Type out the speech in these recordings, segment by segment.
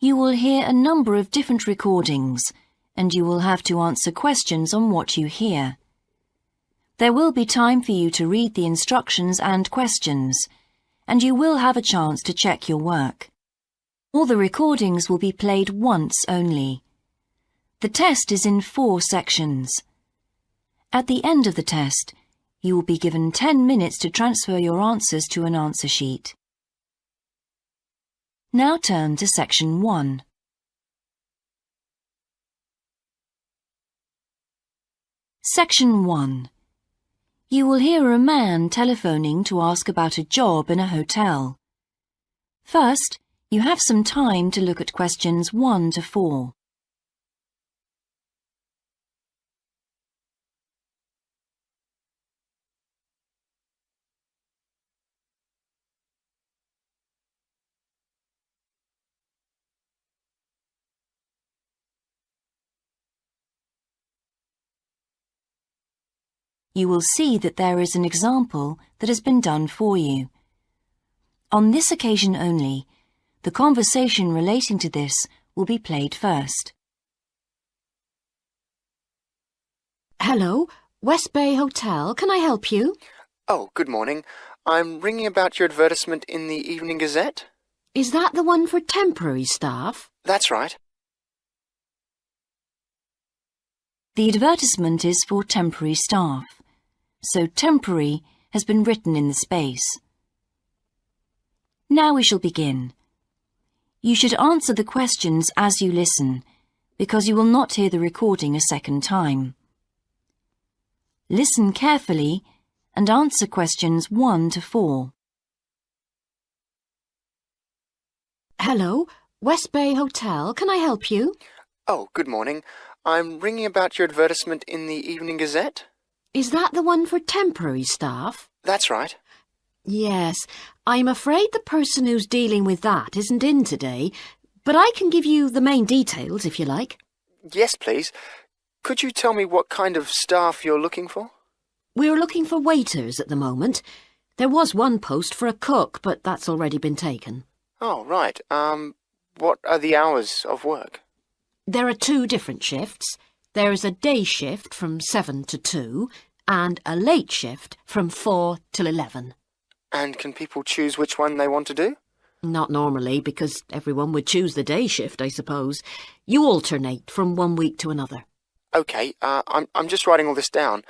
You will hear a number of different recordings, and you will have to answer questions on what you hear. There will be time for you to read the instructions and questions, and you will have a chance to check your work. All the recordings will be played once only. The test is in 4 sections. At the end of the test, you will be given 10 minutes to transfer your answers to an answer sheet. Now turn to Section 1. Section 1. You will hear a man telephoning to ask about a job in a hotel. First, you have some time to look at questions 1 to 4. You will see that there is an example that has been done for you. On this occasion only, the conversation relating to this will be played first. Hello, West Bay Hotel. Can I help you? Oh, good morning. I'm ringing about your advertisement in the Evening Gazette. Is that the one for temporary staff? That's right. The advertisement is for temporary staff, so temporary has been written in the space. Now we shall begin. You should answer the questions as you listen, because you will not hear the recording a second time. Listen carefully and answer questions 1 to 4. Hello, West Bay Hotel. Can I help you? Oh, good morning. I'm ringing about your advertisement in the Evening Gazette. Is that the one for temporary staff? That's right. Yes, I'm afraid the person who's dealing with that isn't in today, but I can give you the main details if you like. Yes, please. Could you tell me what kind of staff you're looking for? We're looking for waiters at the moment. There was one post for a cook, but that's already been taken. Oh, right. What are the hours of work? There are 2 different shifts. There is a day shift from 7 to 2 and a late shift from 4 till 11. And can people choose which one they want to do? Not normally, because everyone would choose the day shift, I suppose. You alternate from one week to another. OK, I'm just writing all this down.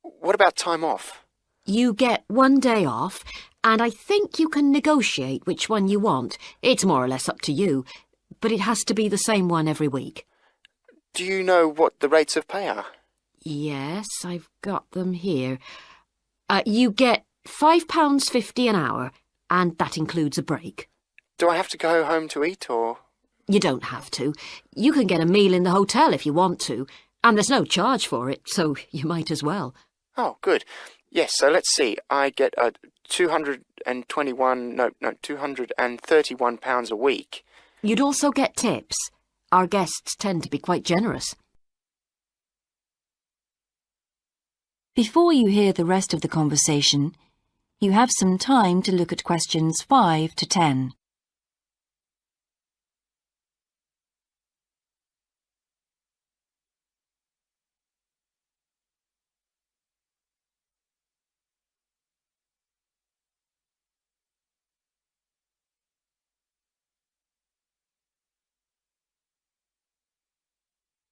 What about time off? You get 1 day off, and I think you can negotiate which one you want. It's more or less up to you, but it has to be the same one every week. Do you know what the rates of pay are? Yes, I've got them here. You get £5.50 an hour, and that includes a break. Do I have to go home to eat, or...? You don't have to. You can get a meal in the hotel if you want to, and there's no charge for it, so you might as well. Oh, good. Yes, so let's see. I get £231 a week. You'd also get tips. Our guests tend to be quite generous. Before you hear the rest of the conversation, you have some time to look at questions 5 to 10.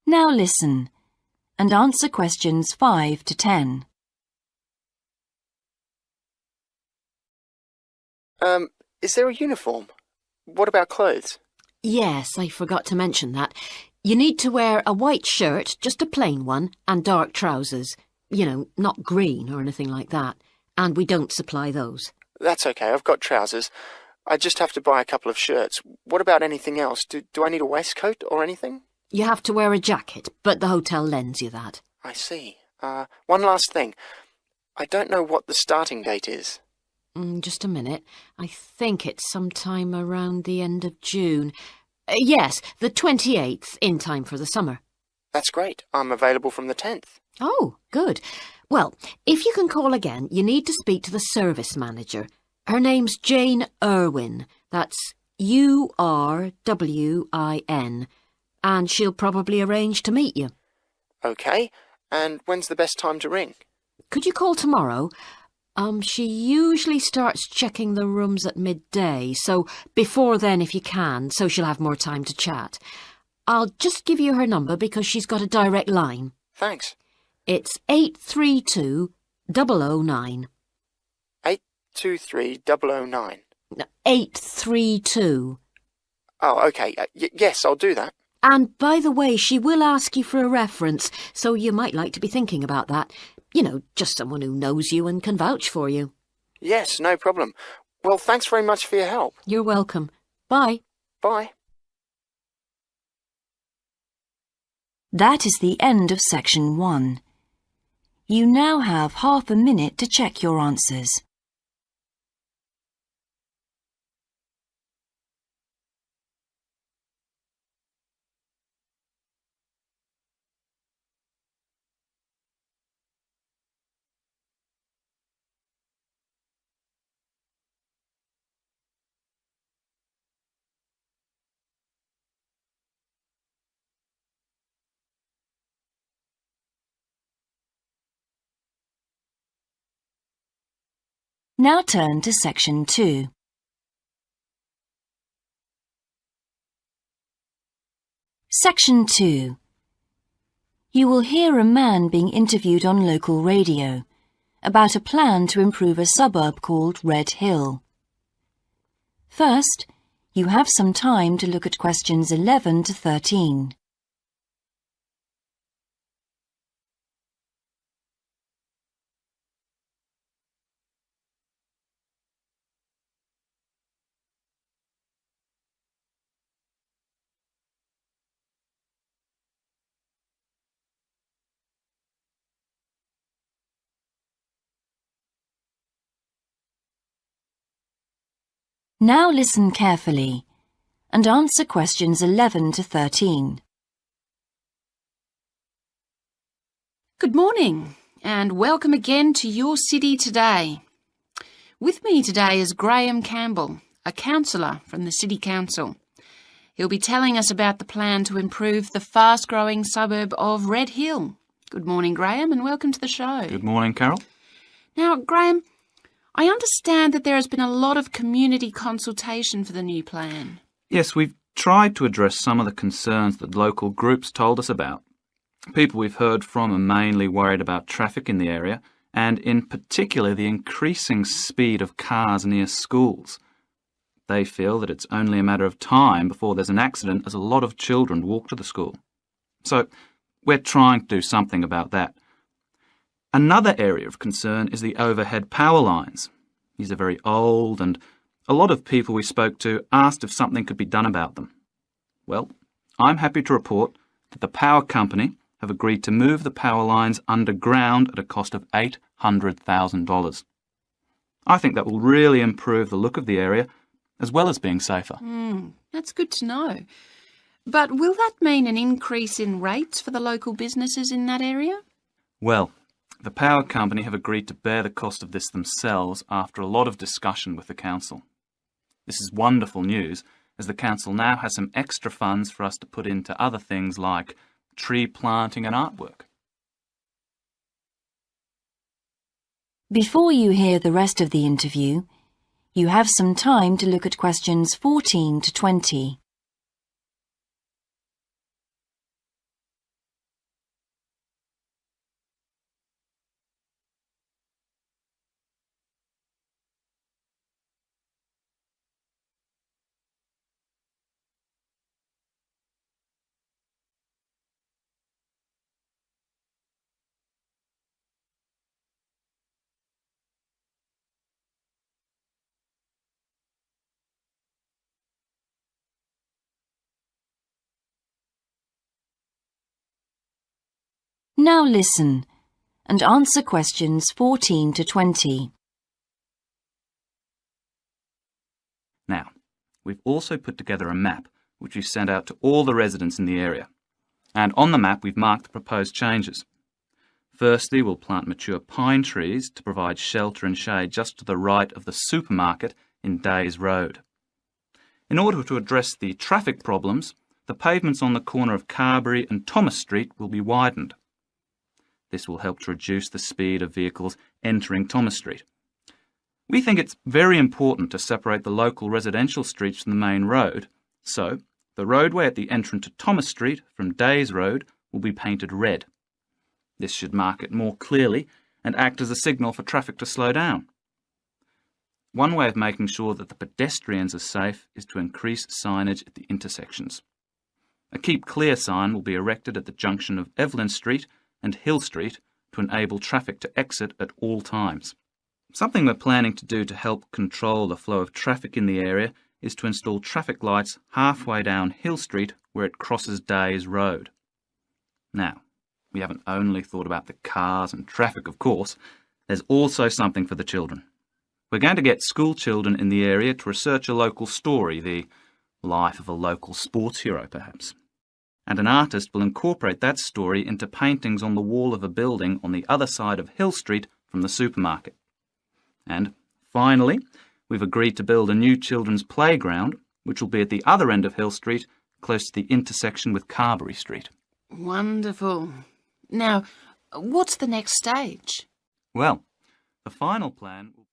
Now listen and answer questions 5 to 10. Is there a uniform? What about clothes? Yes, I forgot to mention that. You need to wear a white shirt, just a plain one, and dark trousers. You know, not green or anything like that. And we don't supply those. That's okay, I've got trousers. I just have to buy a couple of shirts. What about anything else? Do I need a waistcoat or anything? You have to wear a jacket, but the hotel lends you that. I see. One last thing. I don't know what the starting date is. Just a minute. I think it's sometime around the end of June. Yes, the 28th, in time for the summer. That's great. I'm available from the 10th. Oh, good. Well, if you can call again, you need to speak to the service manager. Her name's Jane Irwin. That's URWIN, and she'll probably arrange to meet you. OK, and when's the best time to ring? Could you call tomorrow? She usually starts checking the rooms at midday, so before then if you can, so she'll have more time to chat. I'll just give you her number because she's got a direct line. Thanks. It's 832-009. 823-009. 832. Oh, OK. Yes, I'll do that. And by the way, she will ask you for a reference, so you might like to be thinking about that. You know, just someone who knows you and can vouch for you. Yes, no problem. Well, thanks very much for your help. You're welcome. Bye. Bye. That is the end of section 1. You now have half a minute to check your answers. Now turn to section 2. Section 2. You will hear a man being interviewed on local radio about a plan to improve a suburb called Red Hill. First, you have some time to look at questions 11 to 13. Now listen carefully and answer questions 11 to 13. Good morning and welcome again to your city today. With me today is Graham Campbell, a councillor from the City Council. He'll be telling us about the plan to improve the fast-growing suburb of Red Hill. Good morning, Graham, and welcome to the show. Good morning, Carol. Now, Graham, I understand that there has been a lot of community consultation for the new plan. Yes, we've tried to address some of the concerns that local groups told us about. People we've heard from are mainly worried about traffic in the area, and in particular the increasing speed of cars near schools. They feel that it's only a matter of time before there's an accident as a lot of children walk to the school. So we're trying to do something about that. Another area of concern is the overhead power lines. These are very old, and a lot of people we spoke to asked if something could be done about them. Well, I'm happy to report that the power company have agreed to move the power lines underground at a cost of $800,000. I think that will really improve the look of the area, as well as being safer. That's good to know. But will that mean an increase in rates for the local businesses in that area? Well, the power company have agreed to bear the cost of this themselves after a lot of discussion with the council. This is wonderful news, as the council now has some extra funds for us to put into other things like tree planting and artwork. Before you hear the rest of the interview, you have some time to look at questions 14 to 20. Now listen and answer questions 14 to 20. Now, we've also put together a map which we've sent out to all the residents in the area. And on the map we've marked the proposed changes. Firstly, we'll plant mature pine trees to provide shelter and shade just to the right of the supermarket in Days Road. In order to address the traffic problems, the pavements on the corner of Carberry and Thomas Street will be widened. This will help to reduce the speed of vehicles entering Thomas Street. We think it's very important to separate the local residential streets from the main road, so the roadway at the entrance to Thomas Street from Days Road will be painted red. This should mark it more clearly and act as a signal for traffic to slow down. One way of making sure that the pedestrians are safe is to increase signage at the intersections. A Keep Clear sign will be erected at the junction of Evelyn Street and Hill Street to enable traffic to exit at all times. Something we're planning to do to help control the flow of traffic in the area is to install traffic lights halfway down Hill Street where it crosses Days Road. Now, we haven't only thought about the cars and traffic, of course. There's also something for the children. We're going to get school children in the area to research a local story, the life of a local sports hero, perhaps. And an artist will incorporate that story into paintings on the wall of a building on the other side of Hill Street from the supermarket. And finally, we've agreed to build a new children's playground, which will be at the other end of Hill Street, close to the intersection with Carberry Street. Wonderful. Now, what's the next stage? Well, the final plan will...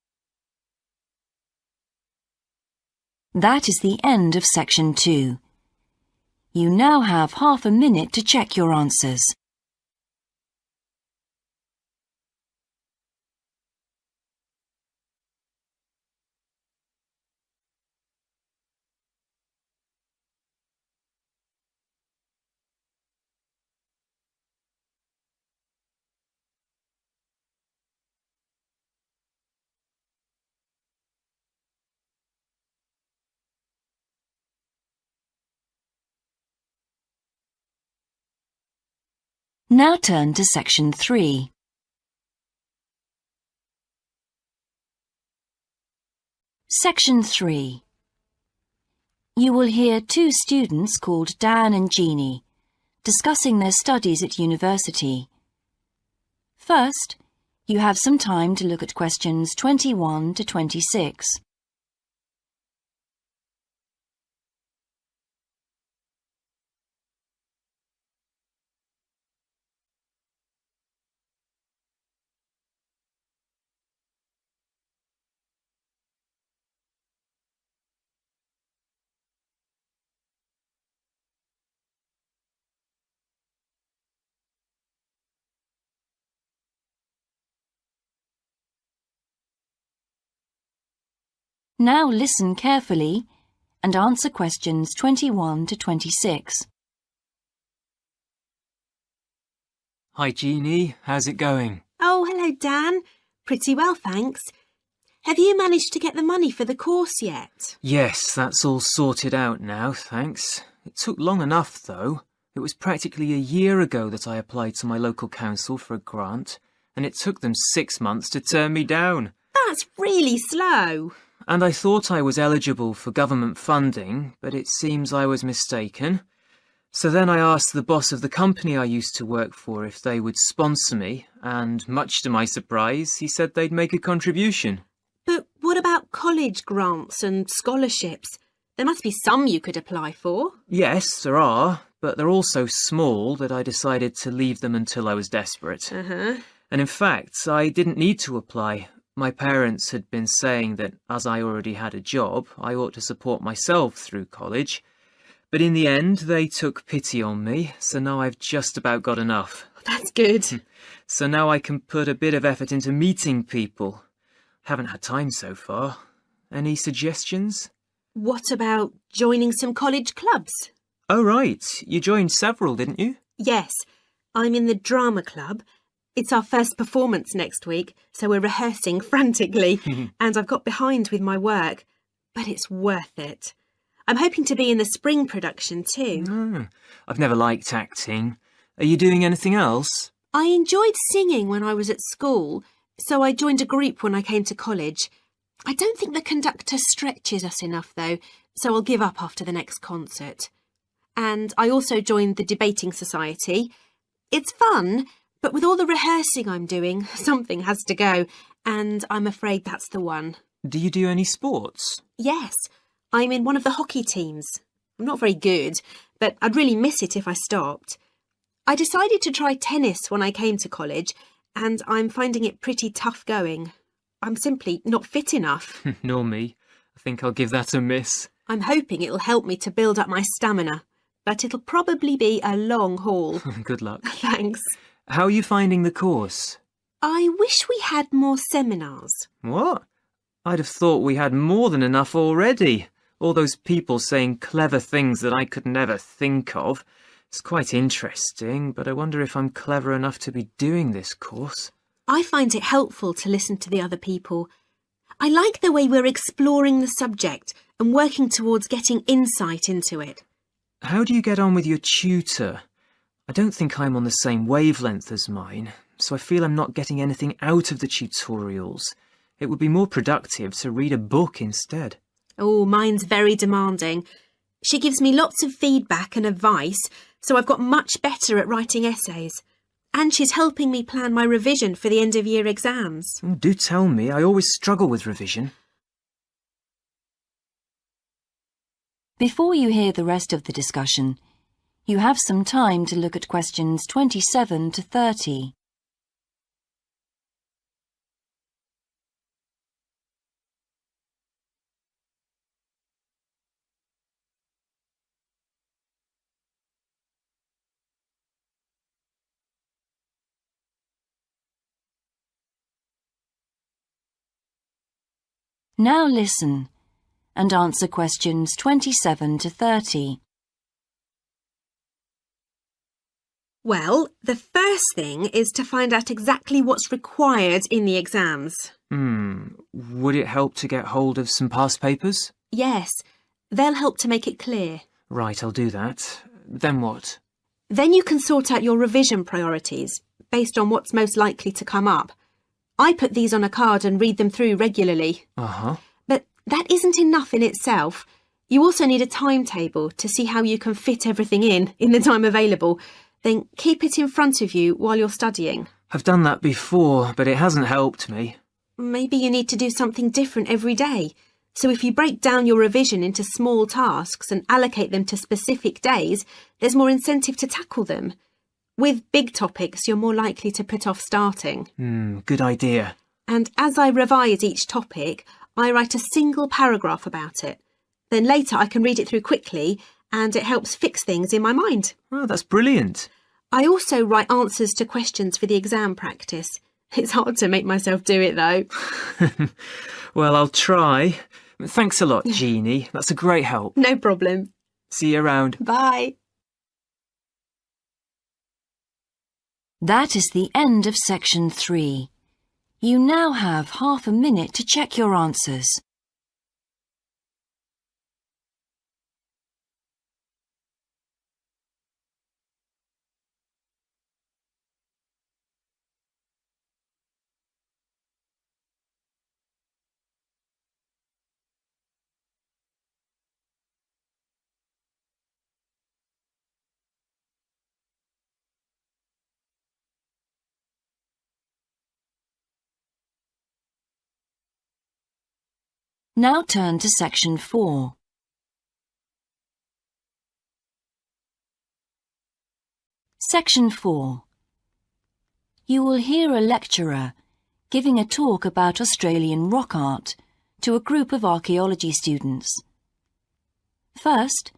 That is the end of section 2. You now have half a minute to check your answers. Now turn to section 3. Section 3. You will hear two students called Dan and Jeannie discussing their studies at university. First, you have some time to look at questions 21 to 26. Now listen carefully and answer questions 21 to 26. Hi Jeannie, how's it going? Oh, hello Dan. Pretty well, thanks. Have you managed to get the money for the course yet? Yes, that's all sorted out now, thanks. It took long enough though. It was practically a year ago that I applied to my local council for a grant, and it took them 6 months to turn me down. That's really slow. And I thought I was eligible for government funding, but it seems I was mistaken. So then I asked the boss of the company I used to work for if they would sponsor me, and much to my surprise, he said they'd make a contribution. But what about college grants and scholarships? There must be some you could apply for. Yes, there are, but they're all so small that I decided to leave them until I was desperate. And in fact, I didn't need to apply. My parents had been saying that as I already had a job, I ought to support myself through college. But in the end, they took pity on me, so now I've just about got enough. That's good. So now I can put a bit of effort into meeting people. Haven't had time so far. Any suggestions? What about joining some college clubs? Oh, right. You joined several, didn't you? Yes, I'm in the drama club. It's our first performance next week, so we're rehearsing frantically, and I've got behind with my work, but it's worth it. I'm hoping to be in the spring production too. I've never liked acting. Are you doing anything else? I enjoyed singing when I was at school, so I joined a group when I came to college. I don't think the conductor stretches us enough though, so I'll give up after the next concert. And I also joined the debating society. It's fun, but with all the rehearsing I'm doing, something has to go, and I'm afraid that's the one. Do you do any sports? Yes, I'm in one of the hockey teams. I'm not very good, but I'd really miss it if I stopped. I decided to try tennis when I came to college, and I'm finding it pretty tough going. I'm simply not fit enough. Nor me. I think I'll give that a miss. I'm hoping it'll help me to build up my stamina, but it'll probably be a long haul. Good luck. Thanks. How are you finding the course? I wish we had more seminars. What? I'd have thought we had more than enough already. All those people saying clever things that I could never think of. It's quite interesting, but I wonder if I'm clever enough to be doing this course. I find it helpful to listen to the other people. I like the way we're exploring the subject and working towards getting insight into it. How do you get on with your tutor? I don't think I'm on the same wavelength as mine, so I feel I'm not getting anything out of the tutorials. It would be more productive to read a book instead. Oh, mine's very demanding. She gives me lots of feedback and advice, so I've got much better at writing essays. And she's helping me plan my revision for the end-of-year exams. Do tell me, I always struggle with revision. Before you hear the rest of the discussion, you have some time to look at questions 27 to 30. Now listen and answer questions 27 to 30. Well, the first thing is to find out exactly what's required in the exams. Would it help to get hold of some past papers? Yes, they'll help to make it clear. Right, I'll do that. Then what? Then you can sort out your revision priorities based on what's most likely to come up. I put these on a card and read them through regularly. Uh-huh. But that isn't enough in itself. You also need a timetable to see how you can fit everything in the time available. Then keep it in front of you while you're studying. I've done that before, but it hasn't helped me. Maybe you need to do something different every day. So if you break down your revision into small tasks and allocate them to specific days, there's more incentive to tackle them. With big topics, you're more likely to put off starting. Good idea. And as I revise each topic, I write a single paragraph about it. Then later I can read it through quickly, and it helps fix things in my mind. Oh, that's brilliant. I also write answers to questions for the exam practice. It's hard to make myself do it, though. Well, I'll try. Thanks a lot, Jeannie. That's a great help. No problem. See you around. Bye. That is the end of section 3. You now have half a minute to check your answers. Now turn to section 4. Section 4. You will hear a lecturer giving a talk about Australian rock art to a group of archaeology students. First,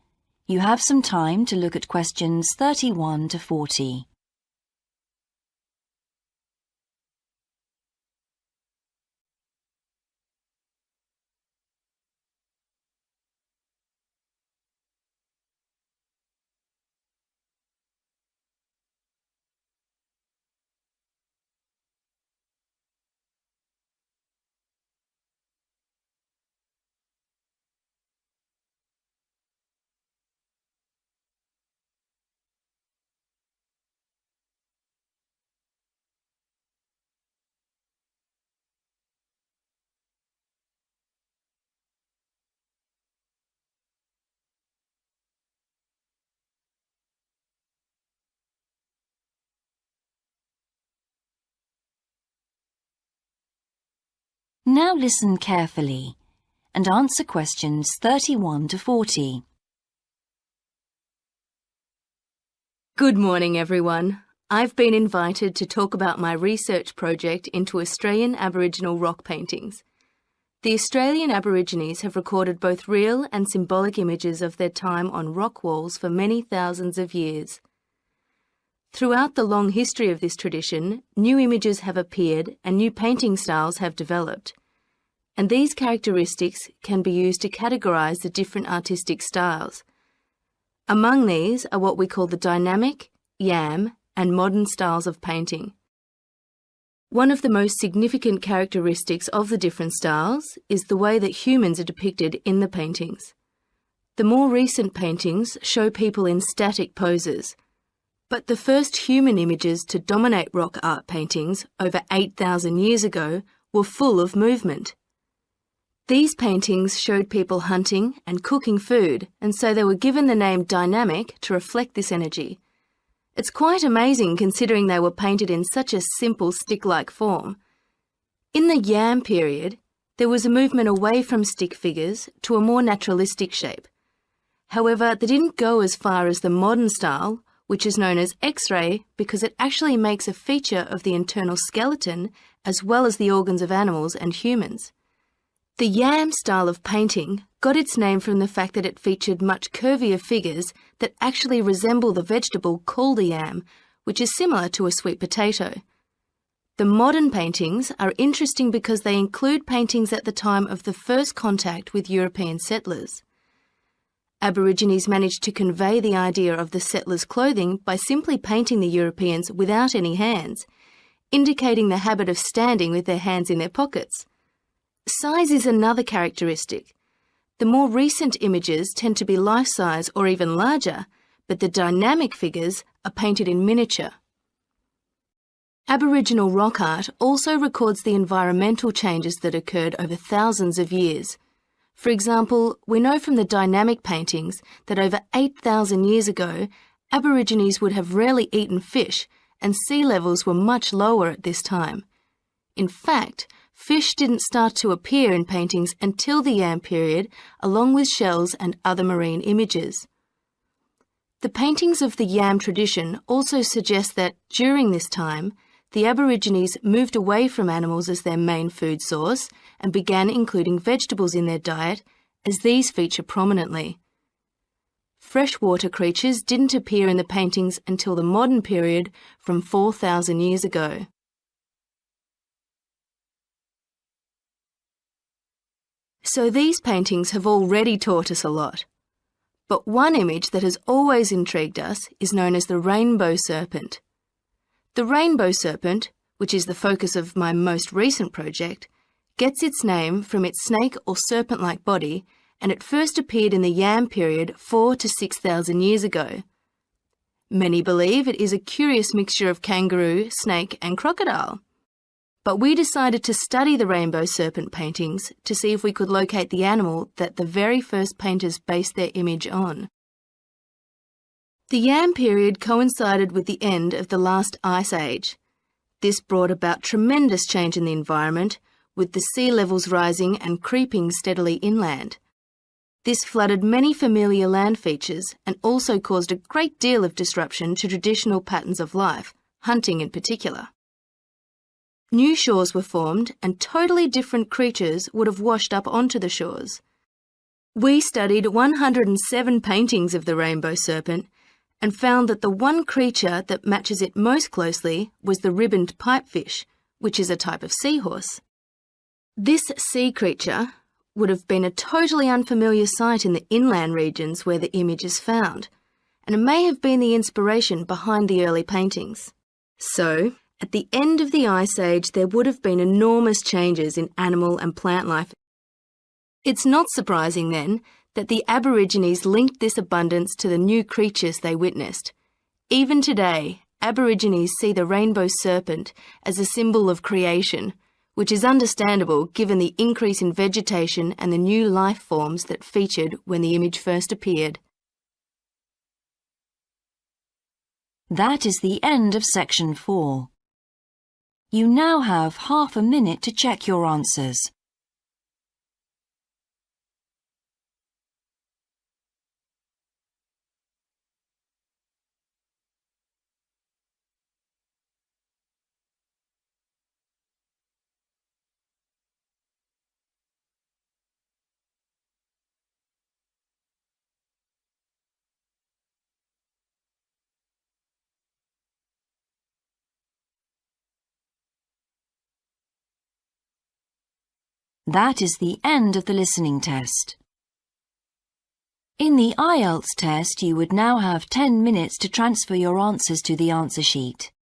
you have some time to look at questions 31 to 40. Now listen carefully and answer questions 31 to 40. Good morning, everyone. I've been invited to talk about my research project into Australian Aboriginal rock paintings. The Australian Aborigines have recorded both real and symbolic images of their time on rock walls for many thousands of years. Throughout the long history of this tradition, new images have appeared and new painting styles have developed. And these characteristics can be used to categorise the different artistic styles. Among these are what we call the dynamic, yam, and modern styles of painting. One of the most significant characteristics of the different styles is the way that humans are depicted in the paintings. The more recent paintings show people in static poses, but the first human images to dominate rock art paintings over 8,000 years ago were full of movement. These paintings showed people hunting and cooking food, and so they were given the name dynamic to reflect this energy. It's quite amazing considering they were painted in such a simple stick-like form. In the yam period, there was a movement away from stick figures to a more naturalistic shape. However, they didn't go as far as the modern style, which is known as X-ray because it actually makes a feature of the internal skeleton as well as the organs of animals and humans. The yam style of painting got its name from the fact that it featured much curvier figures that actually resemble the vegetable called a yam, which is similar to a sweet potato. The modern paintings are interesting because they include paintings at the time of the first contact with European settlers. Aborigines managed to convey the idea of the settlers' clothing by simply painting the Europeans without any hands, indicating the habit of standing with their hands in their pockets. Size is another characteristic. The more recent images tend to be life-size or even larger, but the dynamic figures are painted in miniature. Aboriginal rock art also records the environmental changes that occurred over thousands of years. For example, we know from the dynamic paintings that over 8,000 years ago, Aborigines would have rarely eaten fish, and sea levels were much lower at this time. In fact, fish didn't start to appear in paintings until the yam period, along with shells and other marine images. The paintings of the yam tradition also suggest that, during this time, the Aborigines moved away from animals as their main food source and began including vegetables in their diet, as these feature prominently. Freshwater creatures didn't appear in the paintings until the modern period from 4,000 years ago. So these paintings have already taught us a lot. But one image that has always intrigued us is known as the rainbow serpent. The rainbow serpent, which is the focus of my most recent project, gets its name from its snake or serpent-like body, and it first appeared in the yam period 4,000 to 6,000 years ago. Many believe it is a curious mixture of kangaroo, snake and crocodile. But we decided to study the rainbow serpent paintings to see if we could locate the animal that the very first painters based their image on. The yam period coincided with the end of the last ice age. This brought about tremendous change in the environment, with the sea levels rising and creeping steadily inland. This flooded many familiar land features and also caused a great deal of disruption to traditional patterns of life, hunting in particular. New shores were formed and totally different creatures would have washed up onto the shores. We studied 107 paintings of the rainbow serpent and found that the one creature that matches it most closely was the ribboned pipefish, which is a type of seahorse. This sea creature would have been a totally unfamiliar sight in the inland regions where the image is found, and it may have been the inspiration behind the early paintings. So, at the end of the Ice Age, there would have been enormous changes in animal and plant life. It's not surprising, then, that the Aborigines linked this abundance to the new creatures they witnessed. Even today, Aborigines see the rainbow serpent as a symbol of creation, which is understandable given the increase in vegetation and the new life forms that featured when the image first appeared. That is the end of section 4. You now have half a minute to check your answers. That is the end of the listening test. In the IELTS test, you would now have 10 minutes to transfer your answers to the answer sheet.